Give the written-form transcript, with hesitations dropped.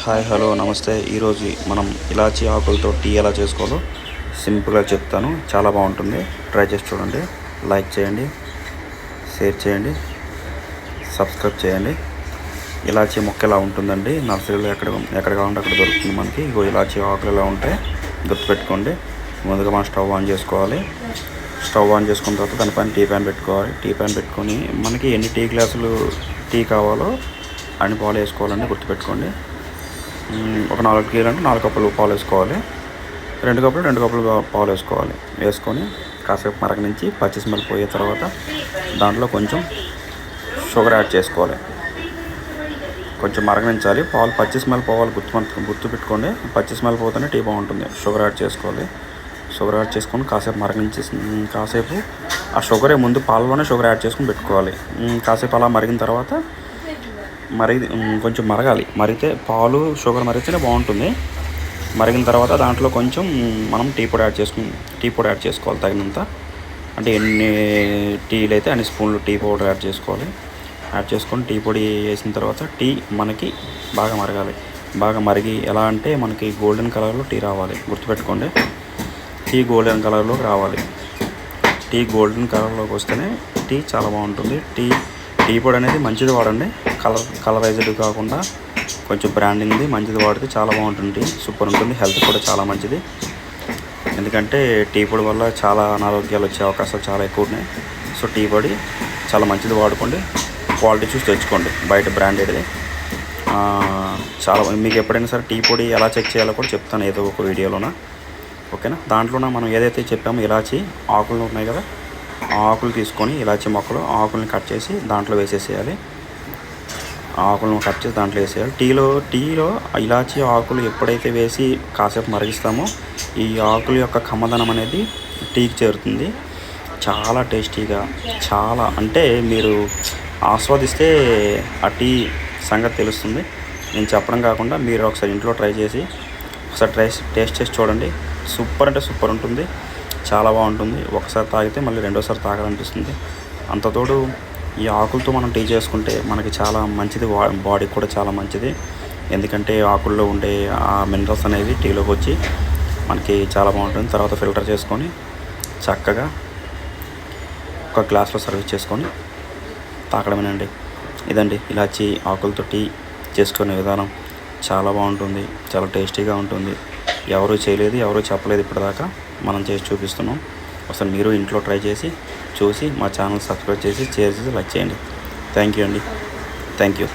Hi hello నమస్తే. ఈరోజు మనం ఇలాచీ ఆకులతో టీ ఎలా చేసుకోవాలో సింపుల్గా చెప్తాను. చాలా బాగుంటుంది, ట్రై చేసి చూడండి. లైక్ చేయండి, షేర్ చేయండి, సబ్స్క్రైబ్ చేయండి. ఇలాచీ మొక్క ఎలా ఉంటుందండి, నర్సరీలో ఎక్కడ కావాలంటే అక్కడ దొరుకుతుంది మనకి. ఇగో ఇలాచీ ఆకులు ఎలా ఉంటాయి గుర్తుపెట్టుకోండి. ముందుగా మనం స్టవ్ ఆన్ చేసుకోవాలి. స్టవ్ ఆన్ చేసుకున్న తర్వాత దానిపైన టీ ప్యాన్ పెట్టుకోవాలి. టీ ప్యాన్ పెట్టుకొని మనకి ఎన్ని టీ గ్లాసులు టీ కావాలో అన్ని పాలు వేసుకోవాలండి, గుర్తుపెట్టుకోండి. ఒక 4 టీలు అంటే 4 కప్పులు పాలు వేసుకోవాలి. 2 కప్పులు పాలు వేసుకోవాలి. వేసుకొని కాసేపు మరగనించి పచ్చి స్మెల్ పోయే తర్వాత దాంట్లో కొంచెం షుగర్ యాడ్ చేసుకోవాలి. కొంచెం మరగనించాలి, పాలు పచ్చి స్మెల్ పోవాలి. గుర్తు పెట్టుకోండి, పచ్చి స్మెల్ పోతేనే టీ బాగుంటుంది. షుగర్ యాడ్ చేసుకోవాలి. షుగర్ యాడ్ చేసుకొని కాసేపు మరగనించి కాసేపు ఆ షుగరే ముందు పాలలోనే షుగర్ యాడ్ చేసుకొని పెట్టుకోవాలి. కాసేపు అలా మరిగిన తర్వాత కొంచెం మరగాలి. మరిగితే పాలు షుగర్ మరిగితేనే బాగుంటుంది. మరిగిన తర్వాత దాంట్లో కొంచెం మనం టీ పొడి యాడ్ చేసుకోవాలి తగినంత. అంటే ఎన్ని టీలు అయితే అన్ని స్పూన్లు టీ పౌడర్ యాడ్ చేసుకోవాలి. యాడ్ చేసుకొని టీ పొడి వేసిన తర్వాత టీ మనకి బాగా మరగాలి. బాగా మరిగి ఎలా అంటే మనకి గోల్డెన్ కలర్లో టీ రావాలి. గుర్తుపెట్టుకోండి, టీ గోల్డెన్ కలర్లోకి రావాలి. టీ గోల్డెన్ కలర్లోకి వస్తేనే టీ చాలా బాగుంటుంది. టీ పొడి అనేది మంచిది వాడండి. కలరైజ్డ్ కాకుండా కొంచెం బ్రాండింగ్ది మంచిది వాడితే చాలా బాగుంటుంది. సూపర్ ఉంటుంది. హెల్త్ కూడా చాలా మంచిది. ఎందుకంటే టీ పొడి వల్ల చాలా అనారోగ్యాలు వచ్చే అవకాశాలు చాలా ఎక్కువ ఉన్నాయి. సో టీ పొడి చాలా మంచిది, వాడుకోండి. క్వాలిటీ చూసి తెచ్చుకోండి, బయట బ్రాండెడ్ది. చాలా మీకు ఎప్పుడైనా సరే టీ పొడి ఎలా చెక్ చేయాలో కూడా చెప్తాను ఏదో ఒక వీడియోలోన, ఓకేనా. దాంట్లోన మనం ఏదైతే చెప్పామో ఇలాచీ ఆకులు ఉన్నాయి కదా, ఆకులు తీసుకొని ఇలాచీ మొక్కలు ఆకుల్ని కట్ చేసి దాంట్లో వేసేసేయాలి. ఆకులను కట్ చేసి దాంట్లో వేసేయాలి. టీలో ఇలాచీ ఆకులు ఎప్పుడైతే వేసి కాసేపు మరిగిస్తామో ఈ ఆకుల యొక్క కమ్మదనం అనేది టీకి చేరుతుంది. చాలా టేస్టీగా, చాలా అంటే మీరు ఆస్వాదిస్తే ఆ టీ సంగతి తెలుస్తుంది. నేను చెప్పడం కాకుండా మీరు ఒకసారి ఇంట్లో ట్రై చేసి టేస్ట్ చేసి చూడండి. సూపర్ అంటే సూపర్ ఉంటుంది, చాలా బాగుంటుంది. ఒకసారి తాగితే మళ్ళీ రెండోసారి తాగాలనిపిస్తుంది. అంతతోడు ఈ ఆకులతో మనం టీ చేసుకుంటే మనకి చాలా మంచిది, బాడీకి కూడా చాలా మంచిది. ఎందుకంటే ఆకుల్లో ఉండే ఆ మినరల్స్ అనేవి టీలోకి వచ్చి మనకి చాలా బాగుంటుంది. తర్వాత ఫిల్టర్ చేసుకొని చక్కగా ఒక గ్లాస్లో సర్వీస్ చేసుకొని తాగడమేనండి. ఇదండి ఇలాచీ ఆకులతో టీ చేసుకునే విధానం. చాలా బాగుంటుంది, చాలా టేస్టీగా ఉంటుంది. ఎవరూ చేయలేదు, ఎవరూ చెప్పలేదు ఇప్పటిదాకా, మనం చేసి చూపిస్తున్నాం. అసలు మీరు ఇంట్లో ట్రై చేసి చూసి మా ఛానల్ సబ్స్క్రైబ్ చేసి షేర్ చేసి లైక్ చేయండి. థ్యాంక్ యూ అండి, థ్యాంక్ యూ.